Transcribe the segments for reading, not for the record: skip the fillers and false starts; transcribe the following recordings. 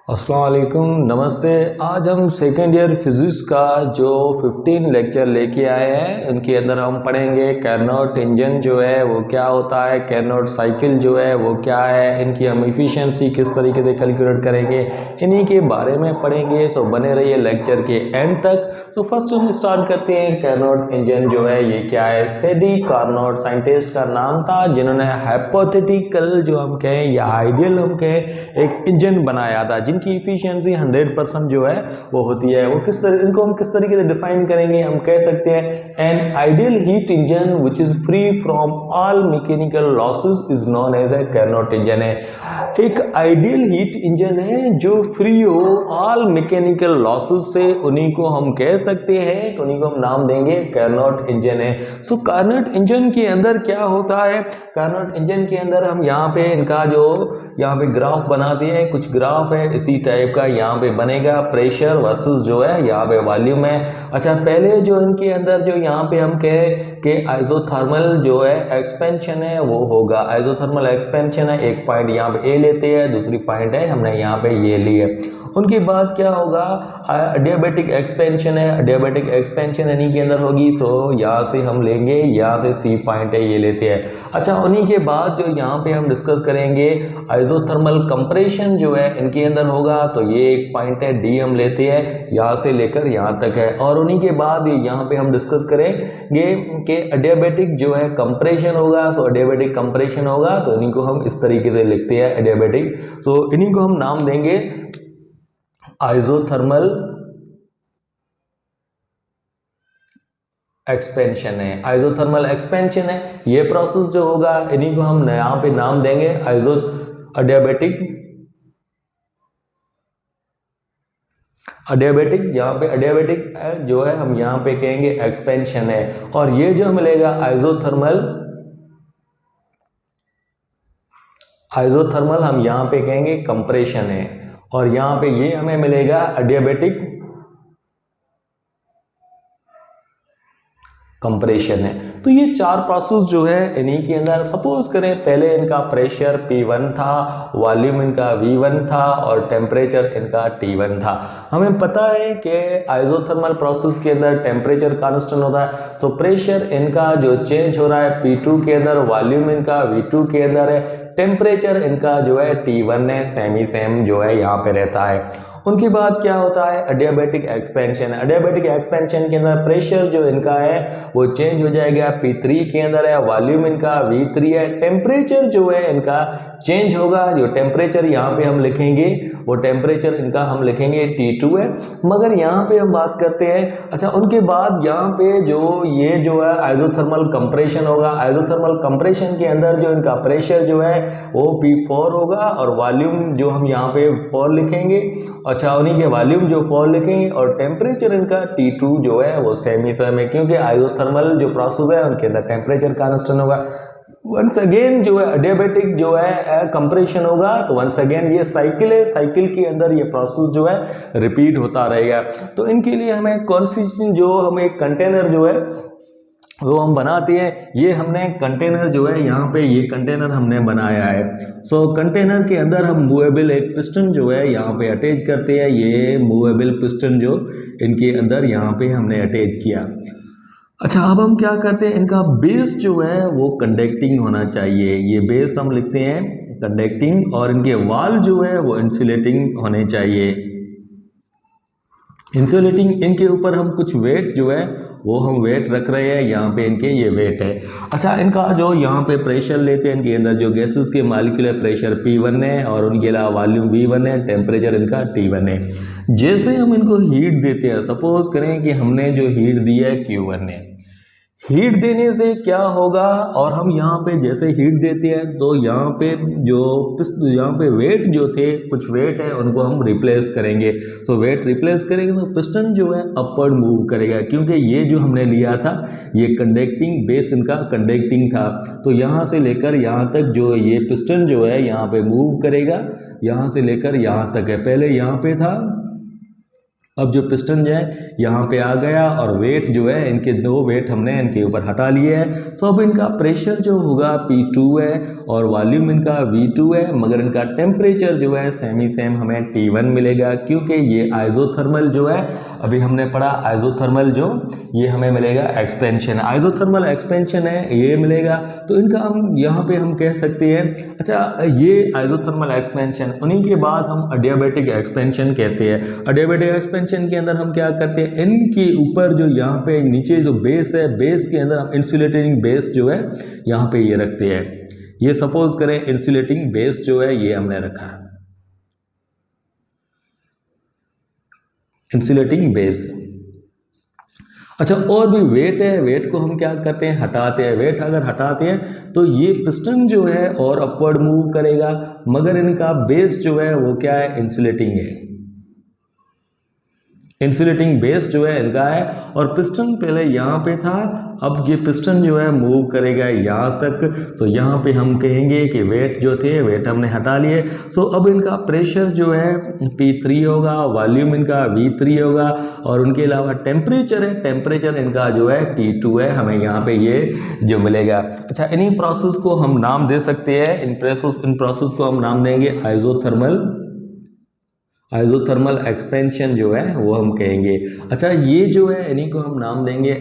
अस्सलाम वालेकुम, नमस्ते। आज हम सेकेंड ईयर फिज़िक्स का जो 15 लेक्चर लेके आए हैं उनके अंदर हम पढ़ेंगे कैरनोट इंजन जो है वो क्या होता है, कैरनोट साइकिल जो है वो क्या है, इनकी हम इफ़िशियंसी किस तरीके से कैलकुलेट करेंगे, इन्हीं के बारे में पढ़ेंगे। सो बने रहिए लेक्चर के एंड तक। तो फर्स्ट हम स्टार्ट करते हैं। कैरनोट इंजन जो है ये क्या है। सेडी कार्नोट साइंटिस्ट का नाम था जिन्होंने हाइपोथेटिकल जो हम कहें या आइडियल हम कहें एक इंजन बनाया था जिनकी इफिशियंसी 100% जो है वो होती है। वो किस तरह, इनको हम किस तरीके से डिफाइन करेंगे, हम कह सकते हैं an ideal heat engine which is free from all mechanical losses is known as a Carnot engine है। एक आइडियल हीट इंजन है जो फ्री हो ऑल मैकेनिकल लॉसेस से, उन्हीं को हम कह सकते हैं, उन्हीं को हम नाम देंगे कैरनोट इंजन है। सो कार्नोट इंजन के अंदर क्या होता है, कार्नोट इंजन के अंदर हम यहाँ पे इनका जो यहाँ पे ग्राफ बनाते हैं, कुछ ग्राफ है इसी टाइप का यहाँ पे बनेगा। प्रेशर वर्सेस जो है यहाँ पे वॉल्यूम है। अच्छा, पहले जो इनके अंदर जो यहाँ पे हम कहें कि आइसोथर्मल जो है एक्सपेंशन है वो होगा। आइसोथर्मल एक्सपेंशन है, एक पॉइंट यहाँ पे ए लेते हैं, दूसरी पॉइंट है हमने यहाँ पे ये ली है। उनके बाद क्या होगा, अडियाबैटिक एक्सपेंशन है, अडियाबैटिक एक्सपेंशन इन्हीं के अंदर होगी। सो यहाँ से हम लेंगे, यहाँ से सी पॉइंट है ये लेते हैं। अच्छा, उन्हीं के बाद जो यहाँ पे हम डिस्कस करेंगे आइसोथर्मल कंप्रेशन जो है इनके अंदर होगा। तो ये एक पॉइंट है डी हम लेते हैं, यहाँ से लेकर यहाँ तक है। और उन्हीं के बाद यहाँ पे हम डिस्कस करेंगे कि अडियाबैटिक जो है कंप्रेशन होगा। सो अडियाबैटिक कंप्रेशन होगा तो इन्हीं को हम इस तरीके से लिखते हैं अडियाबैटिक। सो इन्हीं को हम नाम देंगे आइसोथर्मल एक्सपेंशन है। आइसोथर्मल एक्सपेंशन है ये प्रोसेस जो होगा, इन्हीं को हम यहाँ पे नाम देंगे अडियाबैटिक। यहाँ पे अडियाबैटिक जो है हम यहाँ पे कहेंगे एक्सपेंशन है। और ये जो मिलेगा आइसोथर्मल हम यहाँ पे कहेंगे कंप्रेशन है। और यहाँ पे ये हमें मिलेगा अडियाबैटिक कंप्रेशन है। तो ये चार प्रोसेस जो है इन्हीं के अंदर, सपोज करें पहले इनका प्रेशर P1 था, वॉल्यूम इनका V1 था और टेम्परेचर इनका T1 था। हमें पता है कि आइसोथर्मल प्रोसेस के अंदर टेम्परेचर कांस्टेंट होता है। तो प्रेशर इनका जो चेंज हो रहा है P2 के अंदर, वॉल्यूम इनका V2 के अंदर है, टेम्परेचर इनका जो है T1 है, सेम जो है यहाँ पे रहता है। उनके बाद क्या होता है अडियाबैटिक एक्सपेंशन। अडियाबैटिक एक्सपेंशन के अंदर प्रेशर जो इनका है वो चेंज हो जाएगा, P3 के अंदर है, वॉल्यूम इनका V3 है, टेम्परेचर जो है इनका चेंज होगा। जो टेम्परेचर यहाँ पे हम लिखेंगे वो टेम्परेचर इनका हम लिखेंगे T2 है। मगर यहाँ पे हम बात करते हैं, अच्छा उनके बाद यहाँ पे जो ये जो है आइसोथर्मल कंप्रेशन होगा। आइसोथर्मल कंप्रेशन के अंदर जो इनका प्रेशर जो है वो P4 होगा और वॉल्यूम जो हम यहाँ पे 4 लिखेंगे। अच्छा, उन्हीं के वॉल्यूम जो 4 लिखेंगे और टेम्परेचर इनका T2 जो है वो सेम है, क्योंकि आइसोथर्मल जो प्रोसेस है उनके अंदर टेम्परेचर कांस्टेंट होगा। वंस अगेन जो है अडियाबैटिक जो है कंप्रेशन होगा। तो वंस अगेन ये साइकिल है, साइकिल के अंदर ये प्रोसेस जो है रिपीट होता रहेगा। तो इनके लिए हमें कॉन्स्टिट्यूशन जो हम एक कंटेनर जो है वो हम बनाते हैं। ये हमने कंटेनर जो है यहाँ पे ये कंटेनर हमने बनाया है। सो कंटेनर के अंदर हम मूवेबल एक पिस्टन जो है यहाँ पे अटैच करते हैं। ये मूवेबल पिस्टन जो इनके अंदर यहाँ पे हमने अटैच किया। अच्छा, अब हम क्या करते हैं, इनका बेस जो है वो कंडक्टिंग होना चाहिए। ये बेस हम लिखते हैं कंडक्टिंग, और इनके वॉल जो है वो इंसुलेटिंग होने चाहिए। इंसुलेटिंग, इनके ऊपर हम कुछ वेट जो है वो हम वेट रख रहे हैं, यहाँ पे इनके ये वेट है। अच्छा, इनका जो यहाँ पे प्रेशर लेते हैं, इनके अंदर जो गैसेस के मॉलिक्यूलर प्रेशर P1 है और उनके अलावा वॉल्यूम V1 है, टेम्परेचर इनका T1 है। जैसे हम इनको हीट देते हैं, सपोज करें कि हमने जो हीट दी है Q1 है, हीट देने से क्या होगा, और हम यहाँ पे जैसे हीट देते हैं तो यहाँ पे जो यहाँ पे वेट जो थे, कुछ वेट है उनको हम रिप्लेस करेंगे। तो वेट रिप्लेस करेंगे तो पिस्टन जो है अपवर्ड मूव करेगा, क्योंकि ये जो हमने लिया था ये कंडक्टिंग बेस इनका कंडक्टिंग था। तो यहाँ से लेकर यहाँ तक जो ये पिस्टन जो है यहाँ पे मूव करेगा, यहाँ से लेकर यहाँ तक है। पहले यहाँ पे था, अब जो पिस्टन जो है यहाँ पे आ गया और वेट जो है इनके दो वेट हमने इनके ऊपर हटा लिए है। तो अब इनका प्रेशर जो होगा P2 है और वॉल्यूम इनका V2 है, मगर इनका टेम्परेचर जो है सेमी सेम हमें T1 मिलेगा, क्योंकि ये आइजोथर्मल जो है अभी हमने पढ़ा आइजोथर्मल जो ये हमें मिलेगा एक्सपेंशन, आइजोथर्मल एक्सपेंशन है ये मिलेगा। तो इनका हम यहाँ पे हम कह सकते हैं, अच्छा ये आइजोथर्मल एक्सपेंशन, उन्हीं के बाद हम अडियाबैटिक एक्सपेंशन कहते हैं। अडियाबैटिक एक्सपेंशन के अंदर हम क्या करते हैं, इनके ऊपर जो यहाँ पे नीचे जो बेस है, बेस के अंदर हम इंसुलेटिंग बेस जो है यहाँ पे ये रखते हैं। ये सपोज करें इंसुलेटिंग बेस जो है ये हमने रखा, इंसुलेटिंग बेस। अच्छा और भी वेट है, वेट को हम क्या करते हैं हटाते हैं। वेट अगर हटाते हैं तो ये पिस्टन जो है और अपवर्ड मूव करेगा, मगर इनका बेस जो है वो क्या है, इंसुलेटिंग है। इंसुलेटिंग बेस जो है इनका है और पिस्टन पहले यहाँ पे था, अब ये पिस्टन जो है मूव करेगा यहाँ तक। तो यहाँ पे हम कहेंगे कि वेट जो थे वेट हमने हटा लिए। तो अब इनका प्रेशर जो है P3 होगा, वॉल्यूम इनका V3 होगा और उनके अलावा टेम्परेचर है, टेम्परेचर इनका जो है T2 है, हमें यहाँ पे ये जो मिलेगा। अच्छा इन्हीं प्रोसेस को हम नाम दे सकते हैं, इन प्रोसेस को हम नाम देंगे आइजोथर्मल एक्सपेंशन जो है वो हम कहेंगे। अच्छा ये जो है इन्हीं को हम नाम देंगे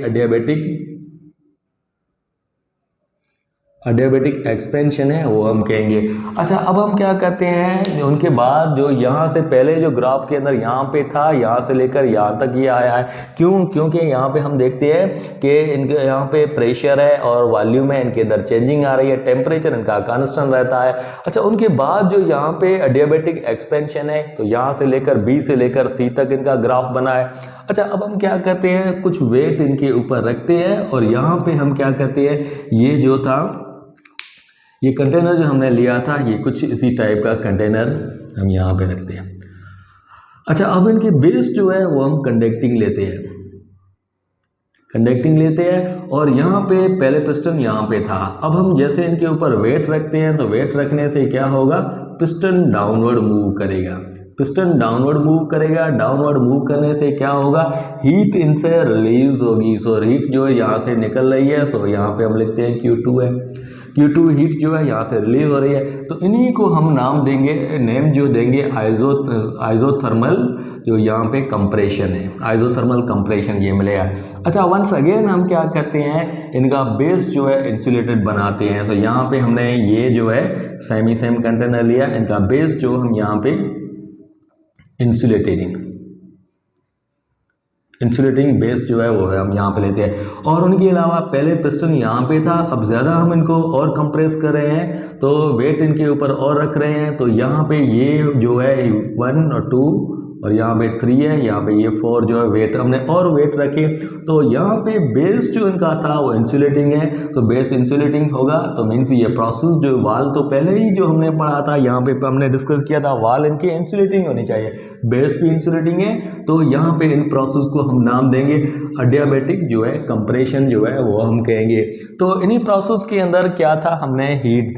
अडियाबैटिक एक्सपेंशन है वो हम कहेंगे। अच्छा अब हम क्या करते हैं, उनके बाद जो यहाँ से पहले जो ग्राफ के अंदर यहाँ पे था, यहाँ से लेकर यहाँ तक ये आया है, क्योंकि यहाँ पे हम देखते हैं कि इनके यहाँ पे प्रेशर है और वॉल्यूम है, इनके अंदर चेंजिंग आ रही है, टेम्परेचर इनका कांस्टेंट रहता है। अच्छा उनके बाद जो यहाँ पे अडियाबैटिक एक्सपेंशन है, तो यहाँ से लेकर B से लेकर C तक इनका ग्राफ बना है। अच्छा अब हम क्या करते हैं, कुछ वेट इनके ऊपर रखते हैं और यहाँ पे हम क्या करते हैं, ये जो था ये कंटेनर जो हमने लिया था ये कुछ इसी टाइप का कंटेनर हम यहाँ पे रखते हैं। अच्छा अब इनके बेस जो है वो हम कंडक्टिंग लेते हैं और यहाँ पे पहले पिस्टन यहाँ पे था। अब हम जैसे इनके ऊपर वेट रखते हैं तो वेट रखने से क्या होगा, पिस्टन डाउनवर्ड मूव करेगा, डाउनवर्ड मूव करने से क्या होगा, हीट इनसे रिलीज होगी। सो हीट जो है यहाँ से निकल रही है, सो यहाँ पे हम लिखते हैं Q2 है, Q2 हीट जो है यहाँ से रिलीज हो रही है। तो इन्हीं को हम नाम देंगे, नेम जो देंगे आइजोथर्मल जो यहाँ पे कंप्रेशन है, आइजोथर्मल कंप्रेशन ये मिलेगा। अच्छा वंस अगेन हम क्या करते हैं, इनका बेस जो है इंसुलेटेड बनाते हैं। तो यहाँ पे हमने ये जो है सेमी सेम कंटेनर लिया, इनका बेस जो हम यहाँ पे इंसुलेटिंग बेस जो है वो है हम यहाँ पे लेते हैं। और उनके अलावा पहले पिस्टन यहाँ पे था, अब ज़्यादा हम इनको और कंप्रेस कर रहे हैं तो वेट इनके ऊपर और रख रहे हैं। तो यहाँ पे ये जो है 1 और 2 और यहाँ पे 3 है, यहाँ पे ये 4 जो है वेट हमने और वेट रखे। तो यहाँ पे बेस जो इनका था वो इंसुलेटिंग है, तो बेस इंसुलेटिंग होगा तो मीन्स ये प्रोसेस जो वाल तो पहले ही जो हमने पढ़ा था, यहाँ पे हमने डिस्कस किया था वाल इनके इंसुलेटिंग होनी चाहिए, बेस भी इंसुलेटिंग है। तो यहाँ पे इन प्रोसेस को हम नाम देंगे अडियाबैटिक जो है कंप्रेशन जो है वो हम कहेंगे। तो इन्हीं प्रोसेस के अंदर क्या था, हमने हीट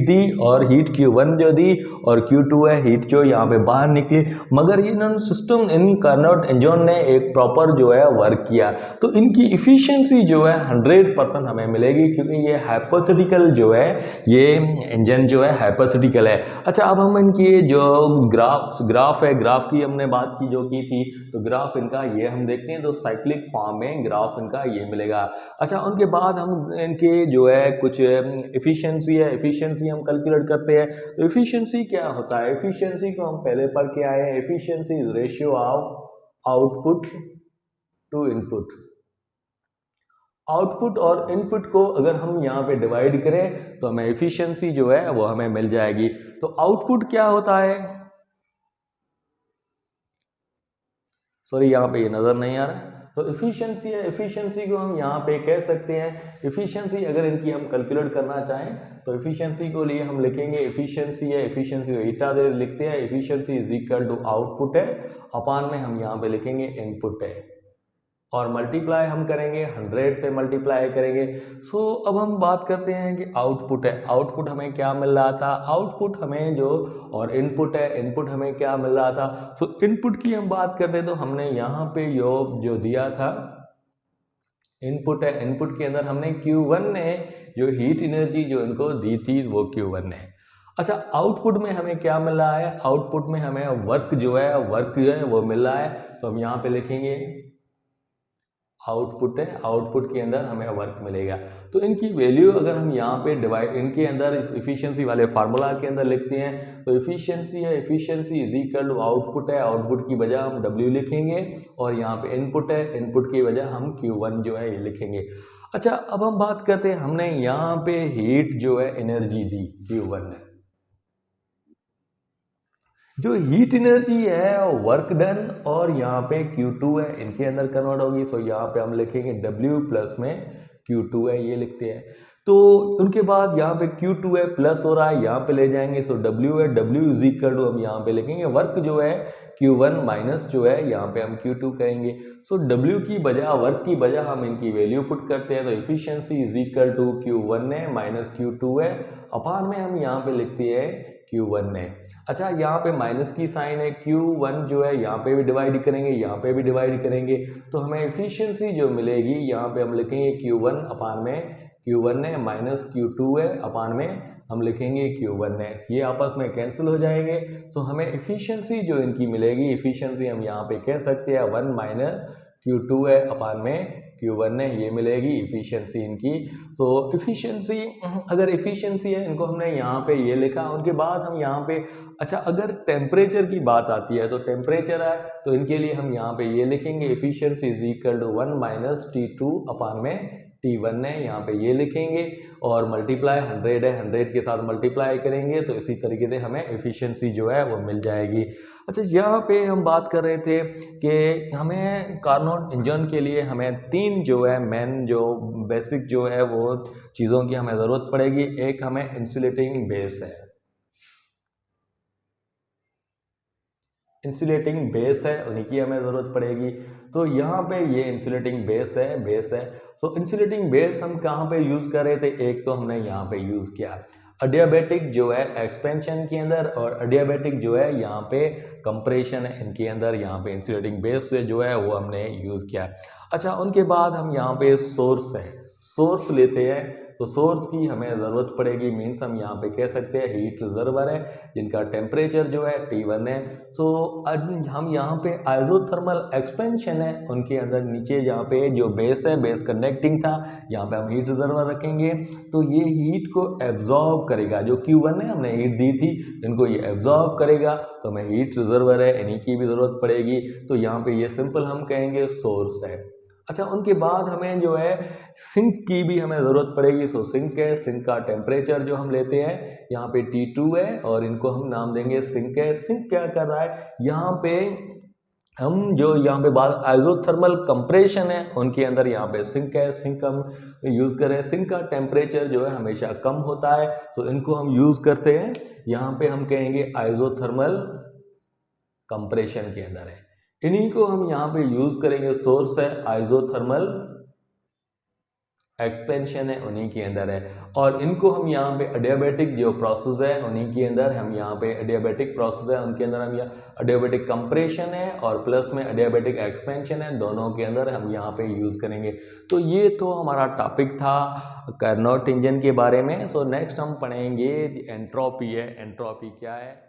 दी और हीट Q1 जो दी और Q2 है हीट जो यहाँ पे बाहर निकली, मगर ये सिस्टम इन कार्नोट इंजन ने एक प्रॉपर जो है वर्क किया। तो इनकी इफिशिएंसी जो है 100% हमें मिलेगी, क्योंकि ये हाइपोथेटिकल जो है, ये इंजन जो है हाइपोथेटिकल है। अच्छा अब हम इनकी जो ग्राफ है, ग्राफ की हमने बात की जो की थी, तो ग्राफ इनका ये हम देखते हैं तो साइक्लिक फॉर्म में ग्राफ इनका ये मिलेगा। अच्छा उनके बाद हम इनके जो है कुछ इफिशिएंसी है, इफिशिएंसी हम कैलकुलेट करते हैं। तो इफिशिएंसी क्या होता है, इफिशिएंसी को हम पहले पढ़ के आए हैं, efficiency is ratio of output to input. Output और इनपुट को अगर हम यहाँ पे डिवाइड करें तो हमें एफिशिएंसी जो है वो हमें मिल जाएगी। तो आउटपुट क्या होता है, सॉरी यहाँ पे ये नजर नहीं आ रहा है, तो एफिशिएंसी है, एफिशिएंसी को हम यहाँ पे कह सकते हैं। एफिशिएंसी अगर इनकी हम कैलकुलेट करना चाहें तो एफिशिएंसी को लिए हम लिखेंगे, एफिशिएंसी है, एफिशिएंसी को ईटा दे लिखते हैं, efficiency is equal to output है, अपान में हम यहाँ पे लिखेंगे इनपुट है, और मल्टीप्लाई हम करेंगे 100 से मल्टीप्लाई करेंगे। सो अब हम बात करते हैं कि आउटपुट है, आउटपुट हमें क्या मिल रहा था, आउटपुट हमें जो, और इनपुट है, इनपुट हमें क्या मिल रहा था। सो इनपुट की हम बात करते हैं तो हमने यहाँ पे जो दिया था इनपुट है, इनपुट के अंदर हमने Q1 ने जो हीट एनर्जी जो इनको दी थी वो Q1 ने। अच्छा, आउटपुट में हमें क्या मिल रहा है, आउटपुट में हमें वर्क जो है वो मिल रहा है। तो हम यहाँ पे लिखेंगे आउटपुट है, आउटपुट के अंदर हमें वर्क मिलेगा। तो इनकी वैल्यू अगर हम यहाँ पे डिवाइड, इनके अंदर इफिशिएंसी वाले फार्मूला के अंदर लिखते हैं तो इफिशिएंसी है, efficiency is equal to output है, आउटपुट की बजाय हम W लिखेंगे, और यहाँ पे इनपुट है, इनपुट की बजाय हम Q1 जो है ये लिखेंगे। अच्छा, अब हम बात करते हैं, हमने यहाँ पे हीट जो है एनर्जी दी Q1 ने, जो हीट एनर्जी है वर्क डन और यहाँ पे Q2 है, इनके अंदर कन्वर्ट होगी। सो यहाँ पे हम लिखेंगे W प्लस में Q2 है, ये लिखते हैं। तो उनके बाद यहाँ पे Q2 है प्लस हो रहा है, यहाँ पे ले जाएंगे। सो W है, W इज इक्वल टू हम यहाँ पे लिखेंगे वर्क जो है Q1 माइनस जो है यहाँ पे हम Q2 करेंगे। सो W की बजाय, वर्क की बजाय हम इनकी वैल्यू पुट करते हैं। तो efficiency is equal to Q1 है माइनस Q2 है, अपान में हम यहाँ पे लिखते हैं Q1 ने। अच्छा, यहाँ पे माइनस की साइन है, Q1 जो है यहाँ पे भी डिवाइड करेंगे, यहाँ पे भी डिवाइड करेंगे, तो हमें एफिशिएंसी जो मिलेगी यहाँ पे हम लिखेंगे Q1 अपान में Q1 है माइनस Q2 है, अपान में हम लिखेंगे Q1 है, ये आपस में कैंसिल हो जाएंगे। तो हमें एफिशिएंसी जो इनकी मिलेगी, एफिशिएंसी हम यहाँ पे कह सकते हैं 1 माइनस Q2 है अपान में Q1 है, ये मिलेगी एफिशिएंसी इनकी। तो एफिशिएंसी, अगर एफिशिएंसी है, इनको हमने यहाँ पे ये लिखा। उनके बाद हम यहाँ पे, अच्छा अगर टेम्परेचर की बात आती है तो टेम्परेचर है, तो इनके लिए हम यहाँ पे ये लिखेंगे efficiency is equal to 1 minus T2 upon में T1 है, यहाँ पे ये लिखेंगे, और मल्टीप्लाई 100 है, 100 के साथ मल्टीप्लाई करेंगे तो इसी तरीके से हमें एफिशिएंसी जो है वो मिल जाएगी। अच्छा, यहाँ पे हम बात कर रहे थे कि हमें कार्नोट इंजन के लिए हमें 3 जो है मेन जो बेसिक जो है वो चीज़ों की हमें ज़रूरत पड़ेगी। एक हमें इंसुलेटिंग बेस है, इंसुलेटिंग बेस है, उन्हीं की हमें ज़रूरत पड़ेगी। तो यहाँ पे ये इंसुलेटिंग बेस है। सो इंसुलेटिंग बेस हम कहाँ पे यूज़ कर रहे थे, एक तो हमने यहाँ पे यूज़ किया अडियाबैटिक जो है एक्सपेंशन के अंदर, और अडियाबैटिक जो है यहाँ पे कंप्रेशन है इनके अंदर, यहाँ पे इंसुलेटिंग बेस से जो है वो हमने यूज़ किया। अच्छा, उनके बाद हम यहाँ पे सोर्स लेते हैं, तो सोर्स की हमें ज़रूरत पड़ेगी, मीन्स हम यहाँ पे कह सकते हैं हीट रिजर्वर है जिनका टेम्परेचर जो है T1 है। सो हम यहाँ पे आइसोथर्मल एक्सपेंशन है, उनके अंदर नीचे यहाँ पे जो बेस है, बेस कंडक्टिंग था, यहाँ पे हम हीट रिजर्वर रखेंगे, तो ये हीट को एब्जॉर्ब करेगा। जो Q1 है हमने हीट दी थी, इनको ये एब्जॉर्ब करेगा, तो हमें हीट रिजर्वर है, इन्हीं की भी ज़रूरत पड़ेगी। तो यहाँ पे ये सिंपल हम कहेंगे सोर्स है। अच्छा, उनके बाद हमें जो है सिंक की भी हमें ज़रूरत पड़ेगी। सो सिंक है, सिंक का टेम्परेचर जो हम लेते हैं यहाँ पे T2 है, और इनको हम नाम देंगे सिंक है। सिंक क्या कर रहा है, यहाँ पे हम जो यहाँ पे बात आइसोथर्मल कंप्रेशन है उनके अंदर यहाँ पे सिंक है, सिंक हम यूज़ करें। सिंक का टेम्परेचर जो है हमेशा कम होता है, तो इनको हम यूज़ करते हैं, यहाँ पे हम कहेंगे आइसोथर्मल कंप्रेशन के अंदर है, इन्हीं को हम यहाँ पे यूज़ करेंगे। सोर्स है आइसोथर्मल एक्सपेंशन है, उन्हीं के अंदर है, और इनको हम यहाँ पे अडियाबैटिक जो प्रोसेस है उन्हीं के अंदर हम यहाँ पे अडियाबैटिक प्रोसेस है उनके अंदर हम यहाँ अडियाबैटिक कंप्रेशन है और प्लस में अडियाबैटिक एक्सपेंशन है, दोनों के अंदर हम यहाँ पे यूज़ करेंगे। तो ये तो हमारा टॉपिक था कार्नोट इंजन के बारे में। सो नेक्स्ट हम पढ़ेंगे एंट्रोपी है, एंट्रोपी क्या है।